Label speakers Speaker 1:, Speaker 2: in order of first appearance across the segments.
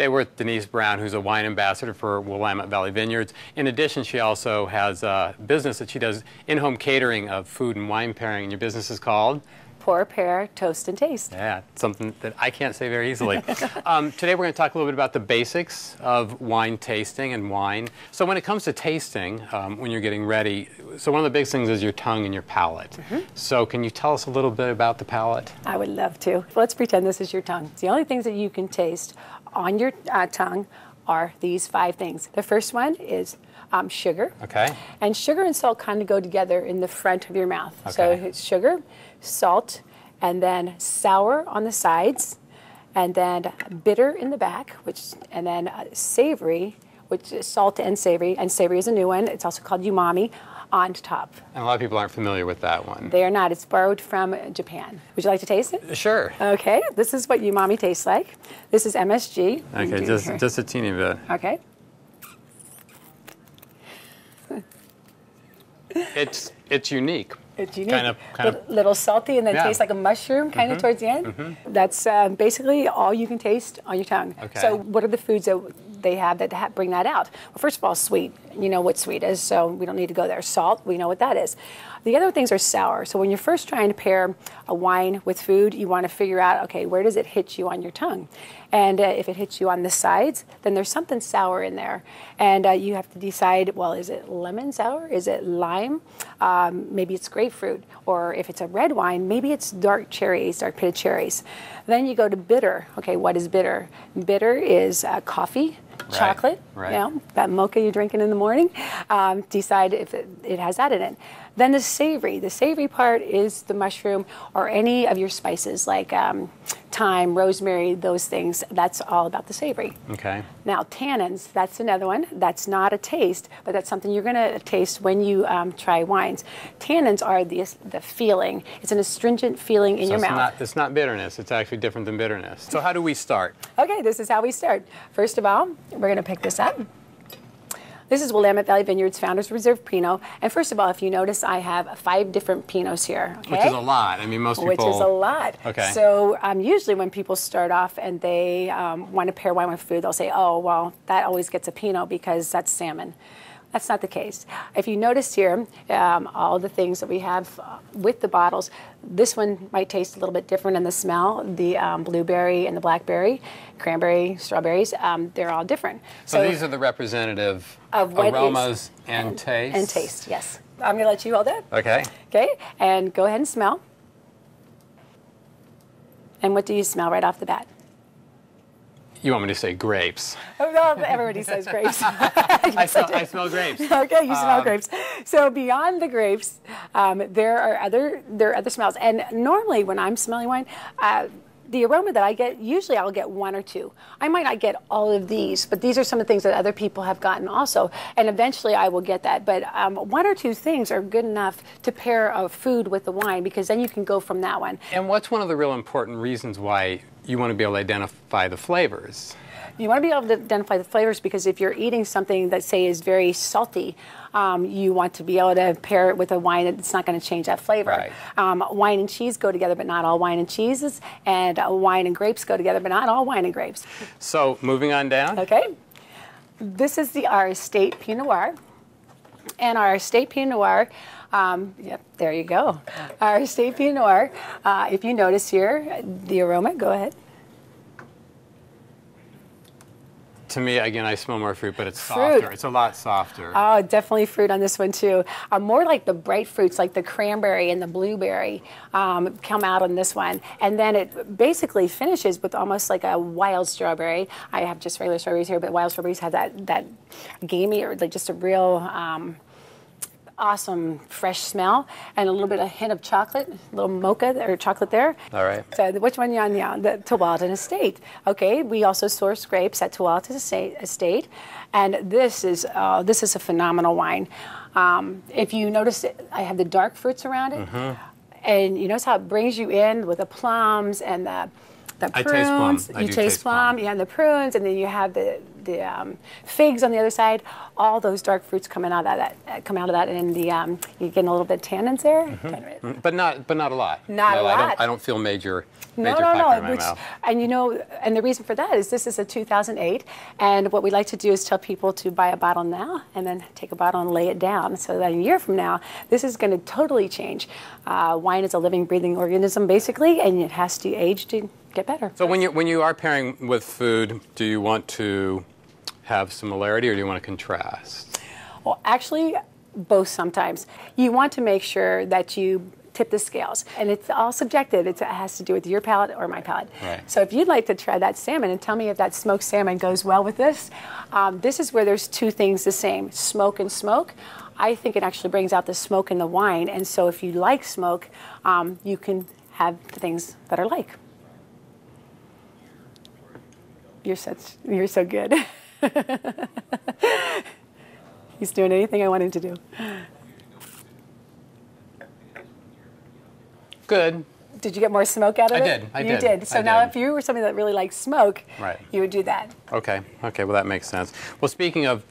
Speaker 1: Today we're with Denise Brown, who's a wine ambassador for Willamette Valley Vineyards. In addition, she also has a business that she does in-home catering of food and wine pairing, and your business is called?
Speaker 2: Pour, pair, toast, and taste.
Speaker 1: Yeah, something that I can't say very easily. Today we're going to talk a little bit about the basics of wine tasting and wine. So when it comes to tasting, when you're getting ready, so one of the big things is your tongue and your palate. So can you tell us a little bit about the palate?
Speaker 2: I would love to. Let's pretend this is your tongue. The only things that you can taste on your tongue are these 5 things. The first one is sugar.
Speaker 1: Okay.
Speaker 2: And sugar and salt kind of go together in the front of your mouth.
Speaker 1: Okay.
Speaker 2: So it's sugar, salt, and then sour on the sides, and then bitter in the back, and then savory, which is salt and savory is a new one. It's also called umami, on top.
Speaker 1: And a lot of people aren't familiar with that one.
Speaker 2: They are not. It's borrowed from Japan. Would you like to taste it?
Speaker 1: Sure.
Speaker 2: Okay. This is what umami tastes like. This is MSG.
Speaker 1: Okay, just a teeny bit.
Speaker 2: Okay.
Speaker 1: It's unique.
Speaker 2: It's unique.
Speaker 1: Kind of
Speaker 2: little salty, and then
Speaker 1: yeah.
Speaker 2: tastes like a mushroom kind of towards the end. That's basically all you can taste on your tongue.
Speaker 1: Okay.
Speaker 2: So what are the foods that they have that bring that out? Well, first of all, sweet. You know what sweet is, so we don't need to go there. Salt, we know what that is. The other things are sour. So when you're first trying to pair a wine with food, you want to figure out, okay, where does it hit you on your tongue? And if it hits you on the sides, then there's something sour in there. And you have to decide, well, is it lemon sour? Is it lime? Maybe it's grapefruit. Or if it's a red wine, maybe it's dark cherries, dark pitted cherries. Then you go to bitter. Okay, what is bitter? Bitter is coffee, chocolate,
Speaker 1: right.
Speaker 2: You know, that mocha you're drinking in the morning. Decide if it has that in it. Then the savory. The savory part is the mushroom or any of your spices like thyme, rosemary, those things. That's all about the savory.
Speaker 1: Okay.
Speaker 2: Now tannins, that's another one. That's not a taste, but that's something you're going to taste when you try wines. Tannins are the feeling. It's an astringent feeling in your mouth.
Speaker 1: It's not bitterness. It's actually different than bitterness. So how do we start?
Speaker 2: Okay, this is how we start. First of all, we're going to pick this up. This is Willamette Valley Vineyards Founders Reserve Pinot. And first of all, if you notice, I have 5 different Pinots here. Okay?
Speaker 1: Which is a lot. I mean, most people...
Speaker 2: Which is a lot.
Speaker 1: Okay.
Speaker 2: So usually when people start off and they want to pair wine with food, they'll say, oh, well, that always gets a Pinot because that's salmon. That's not the case. If you notice here, all the things that we have with the bottles, this one might taste a little bit different in the smell. The blueberry and the blackberry, cranberry, strawberries, they're all different.
Speaker 1: So these are the representative
Speaker 2: of what
Speaker 1: aromas and taste?
Speaker 2: And taste, yes. I'm going to let you hold that.
Speaker 1: Okay.
Speaker 2: Okay, and go ahead and smell. And what do you smell right off the bat?
Speaker 1: You want me to say grapes?
Speaker 2: Oh, well, everybody says grapes.
Speaker 1: I smell grapes.
Speaker 2: Okay, you smell grapes. So beyond the grapes, there are other smells. And normally when I'm smelling wine, the aroma that I get, usually I'll get 1 or 2. I might not get all of these, but these are some of the things that other people have gotten also. And eventually I will get that. But 1 or 2 things are good enough to pair a food with the wine, because then you can go from that one.
Speaker 1: And what's one of the real important reasons why you want to be able to identify the flavors?
Speaker 2: You want to be able to identify the flavors because if you're eating something that, say, is very salty, you want to be able to pair it with a wine that's not going to change that flavor.
Speaker 1: Right.
Speaker 2: Wine and cheese go together, but not all wine and cheeses. And wine and grapes go together, but not all wine and grapes.
Speaker 1: So moving on down.
Speaker 2: Okay. This is our estate Pinot Noir. And our estate Pinot Noir, yep, there you go. Our estate Pinot Noir, if you notice here, the aroma, go ahead.
Speaker 1: To me, again, I smell more fruit, but it's softer. It's a lot softer.
Speaker 2: Oh, definitely fruit on this one, too. More like the bright fruits, like the cranberry and the blueberry, come out on this one. And then it basically finishes with almost like a wild strawberry. I have just regular strawberries here, but wild strawberries have that gamey or like just a real awesome fresh smell, and a little bit of hint of chocolate, a little mocha or chocolate there.
Speaker 1: All right.
Speaker 2: So which one are you on now? The Tualatin Estate. Okay, we also source grapes at Tualatin Estate, and this is a phenomenal wine. If you notice, I have the dark fruits around it, and you notice how it brings you in with the plums and the prunes.
Speaker 1: I taste plum.
Speaker 2: You taste plum. You have the prunes, and then you have the figs on the other side. All those dark fruits coming out of that, and you're getting a little bit of tannins there.
Speaker 1: Mm-hmm. But not a lot.
Speaker 2: Not a lot.
Speaker 1: I don't feel major
Speaker 2: No.
Speaker 1: pepper in my mouth.
Speaker 2: And and the reason for that is this is a 2008, and what we like to do is tell people to buy a bottle now and then take a bottle and lay it down, so that a year from now, this is going to totally change. Wine is a living, breathing organism, basically, and it has to age to get better.
Speaker 1: So when you are pairing with food, do you want to have similarity or do you want to contrast?
Speaker 2: Well, actually, both sometimes. You want to make sure that you tip the scales, and it's all subjective. It has to do with your palate or my palate.
Speaker 1: Right.
Speaker 2: So if you'd like to try that salmon and tell me if that smoked salmon goes well with this, this is where there's two things the same, smoke and smoke. I think it actually brings out the smoke in the wine, and so if you like smoke, you can have the things that are like. You're so good. He's doing anything I want him to do.
Speaker 1: Good.
Speaker 2: Did you get more smoke out of it?
Speaker 1: I did.
Speaker 2: You did. So now if you were somebody that really likes smoke,
Speaker 1: right,
Speaker 2: you would do that.
Speaker 1: Okay, well that makes sense. Well, speaking of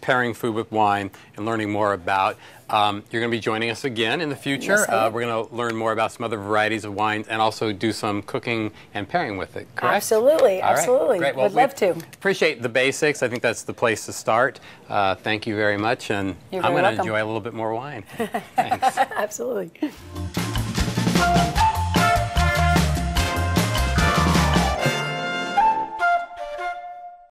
Speaker 1: pairing food with wine and learning more about, you're going to be joining us again in the future.
Speaker 2: Yes, I am.
Speaker 1: We're going to learn more about some other varieties of wines and also do some cooking and pairing with it, correct?
Speaker 2: Absolutely,
Speaker 1: All right,
Speaker 2: absolutely.
Speaker 1: great. Well,
Speaker 2: would love to.
Speaker 1: Appreciate the basics. I think that's the place to start. Thank you very much, and
Speaker 2: You're
Speaker 1: I'm
Speaker 2: very
Speaker 1: going to
Speaker 2: welcome.
Speaker 1: enjoy a little bit more wine. Thanks.
Speaker 2: Absolutely.